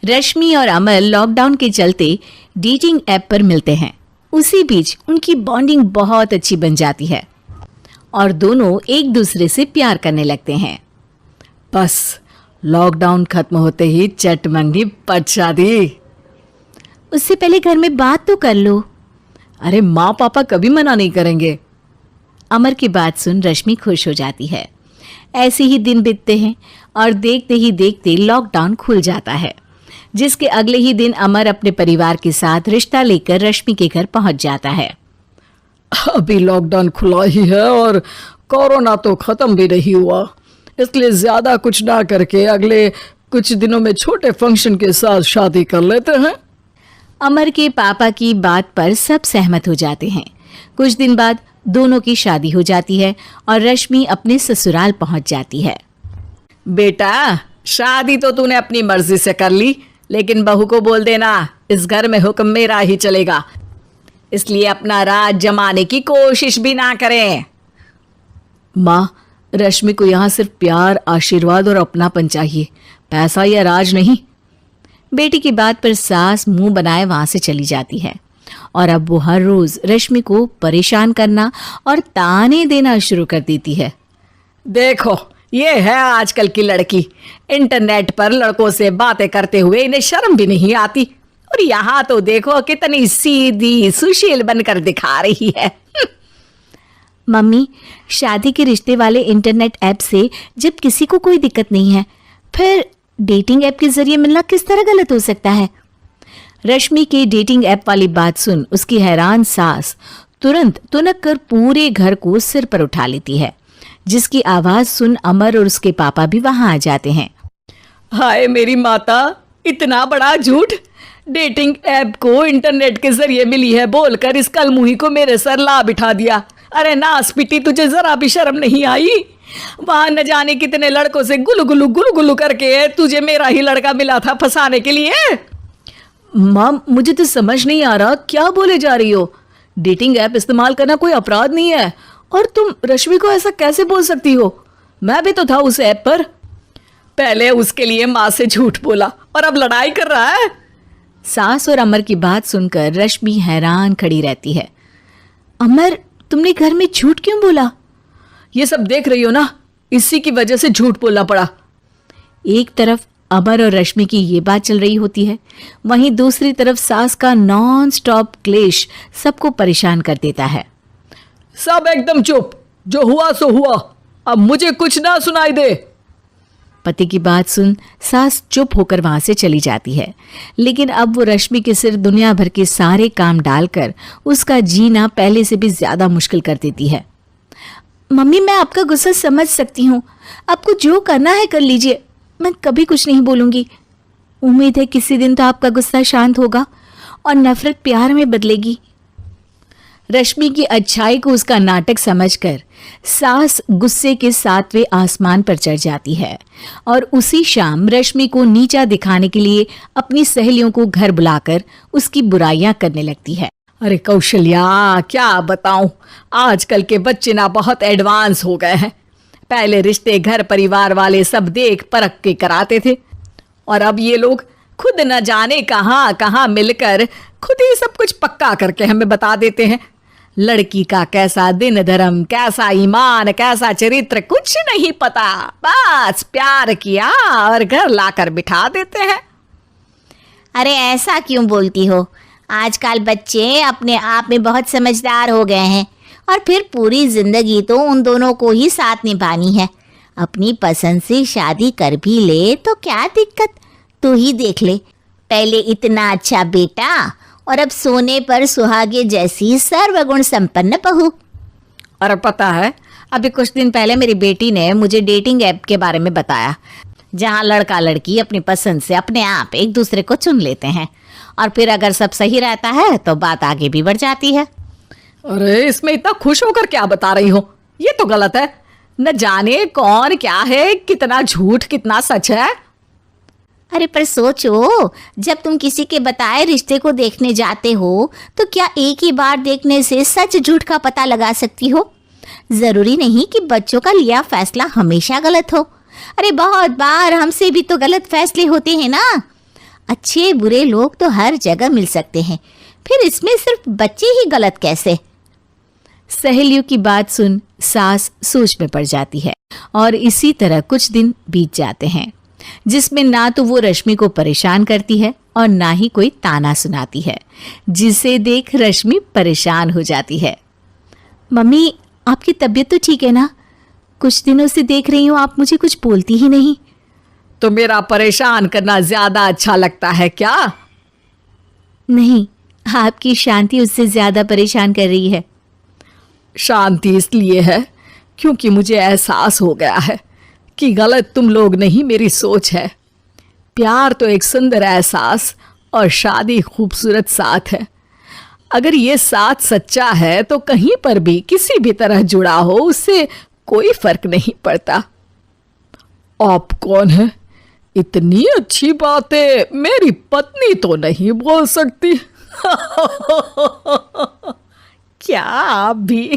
रश्मि और अमर लॉकडाउन के चलते डेटिंग ऐप पर मिलते हैं। उसी बीच उनकी बॉन्डिंग बहुत अच्छी बन जाती है और दोनों एक दूसरे से प्यार करने लगते हैं। बस लॉकडाउन खत्म होते ही चट मंगी पट शादी। उससे पहले घर में बात तो कर लो। अरे माँ पापा कभी मना नहीं करेंगे। अमर की बात सुन रश्मि खुश हो जाती है। ऐसे ही दिन बीतते हैं और देखते ही देखते लॉकडाउन खुल जाता है, जिसके अगले ही दिन अमर अपने परिवार के साथ रिश्ता लेकर रश्मि के घर पहुंच जाता है। अभी लॉकडाउन खुला ही है और कोरोना तो खत्म भी नहीं हुआ, इसलिए ज्यादा कुछ ना करके अगले कुछ दिनों में छोटे फंक्शन के साथ शादी कर लेते हैं। अमर के पापा की बात पर सब सहमत हो जाते हैं। कुछ दिन बाद दोनों की शादी हो जाती है और रश्मि अपने ससुराल पहुंच जाती है। बेटा, शादी तो तूने अपनी मर्जी से कर ली, लेकिन बहू को बोल देना इस घर में हुक्म मेरा ही चलेगा, इसलिए अपना राज जमाने की कोशिश भी ना करें। माँ, रश्मि को यहाँ सिर्फ प्यार, आशीर्वाद और अपनापन चाहिए, पैसा या राज नहीं। बेटी की बात पर सास मुंह बनाए वहां से चली जाती है और अब वो हर रोज रश्मि को परेशान करना और ताने देना शुरू कर देती है। देखो, ये है आजकल की लड़की, इंटरनेट पर लड़कों से बातें करते हुए इन्हें शर्म भी नहीं आती, और यहाँ तो देखो कितनी सीधी सुशील बनकर दिखा रही है। मम्मी, शादी के रिश्ते वाले इंटरनेट ऐप से जब किसी को कोई दिक्कत नहीं है, फिर डेटिंग ऐप के जरिए मिलना किस तरह गलत हो सकता है? रश्मि के डेटिंग ऐप वाली बात सुन उसकी हैरान सास तुरंत तुनक कर पूरे घर को सिर पर उठा लेती है, जिसकी आवाज सुन अमर और उसके पापा भी वहां आ जाते हैं। हाय मेरी माता, इतना बड़ा झूठ! डेटिंग ऐप को इंटरनेट के जरिए मिली है बोलकर इस कलमुही को मेरे सर ला बिठा दिया। अरे नास पिटी, तुझे जरा भी शर्म नहीं आई? वहां न जाने कितने लड़कों से गुलू गुलू करके तुझे मेरा ही लड़का मिला था फंसाने के लिए। मां, मुझे तो समझ नहीं आ रहा क्या बोले जा रही हो। डेटिंग ऐप इस्तेमाल करना कोई अपराध नहीं है, और तुम रश्मि को ऐसा कैसे बोल सकती हो? मैं भी तो था उस ऐप पर। पहले उसके लिए माँ से झूठ बोला और अब लड़ाई कर रहा है। सास और अमर की बात सुनकर रश्मि हैरान खड़ी रहती है। अमर, तुमने घर में झूठ क्यों बोला? ये सब देख रही हो ना, इसी की वजह से झूठ बोलना पड़ा। एक तरफ अमर और रश्मि की ये बात चल रही होती है, वहीं दूसरी तरफ सास का नॉन स्टॉप क्लेश सबको परेशान कर देता है। सब एकदम चुप, जो हुआ सो हुआ, अब मुझे कुछ ना सुनाई दे। पति की बात सुन सास चुप होकर वहां से चली जाती है, लेकिन अब वो रश्मि के सिर दुनिया भर के सारे काम डालकर उसका जीना पहले से भी ज्यादा मुश्किल कर देती है। मम्मी, मैं आपका गुस्सा समझ सकती हूँ, आपको जो करना है कर लीजिए, मैं कभी कुछ नहीं बोलूंगी। उम्मीद है किसी दिन तो आपका गुस्सा शांत होगा और नफरत प्यार में बदलेगी। रश्मि की अच्छाई को उसका नाटक समझकर सास गुस्से के 7वें आसमान पर चढ़ जाती है और उसी शाम रश्मि को नीचा दिखाने के लिए अपनी सहेलियों को घर बुलाकर उसकी बुराइयां करने लगती है। अरे कौशल्या, क्या बताऊं, आजकल के बच्चे ना बहुत एडवांस हो गए हैं। पहले रिश्ते घर परिवार वाले सब देख परख के कराते थे, और अब ये लोग खुद न जाने कहां कहां मिलकर खुद ही सब कुछ पक्का करके हमें बता देते हैं। लड़की का कैसा दिन धर्म, कैसा ईमान, कैसा चरित्र कुछ नहीं पता, बस प्यार किया और घर लाकर बिठा देते हैं। अरे ऐसा क्यों बोलती हो? आजकल बच्चे अपने आप में बहुत समझदार हो गए हैं, और फिर पूरी जिंदगी तो उन दोनों को ही साथ निभानी है। अपनी पसंद से शादी कर भी ले तो क्या दिक्कत, तू ही देख ले, पहले इतना अच्छा बेटा और अब सोने पर सुहागे जैसी सर्वगुण संपन्न बहू। और पता है, अभी कुछ दिन पहले मेरी बेटी ने मुझे डेटिंग ऐप के बारे में बताया, जहां लड़का लड़की अपनी पसंद से अपने आप एक दूसरे को चुन लेते हैं, और फिर अगर सब सही रहता है तो बात आगे भी बढ़ जाती है। अरे इसमें इतना खुश होकर क्या बता रही हो? ये तो गलत है। न जाने कौन क्या है, कितना झूठ कितना सच है। अरे पर सोचो, जब तुम किसी के बताए रिश्ते को देखने जाते हो तो क्या एक ही बार देखने से सच झूठ का पता लगा सकती हो? जरूरी नहीं कि बच्चों का लिया फैसला हमेशा गलत हो। अरे बहुत बार हमसे भी तो गलत फैसले होते हैं ना। अच्छे बुरे लोग तो हर जगह मिल सकते हैं, फिर इसमें सिर्फ बच्चे ही गलत कैसे? सहेलियों की बात सुन सास सोच में पड़ जाती है और इसी तरह कुछ दिन बीत जाते हैं जिसमें ना तो वो रश्मि को परेशान करती है और ना ही कोई ताना सुनाती है, जिसे देख रश्मि परेशान हो जाती है। मम्मी, आपकी तबीयत तो ठीक है ना? कुछ दिनों से देख रही हूँ आप मुझे कुछ बोलती ही नहीं। तो मेरा परेशान करना ज्यादा अच्छा लगता है क्या? नहीं, आपकी शांति उससे ज्यादा परेशान कर रही है। शांति इसलिए है क्योंकि मुझे एहसास हो गया है कि गलत तुम लोग नहीं, मेरी सोच है। प्यार तो एक सुंदर एहसास और शादी खूबसूरत साथ है। अगर ये साथ सच्चा है तो कहीं पर भी किसी भी तरह जुड़ा हो उससे कोई फर्क नहीं पड़ता। आप कौन है? इतनी अच्छी बातें मेरी पत्नी तो नहीं बोल सकती। क्या आप भी?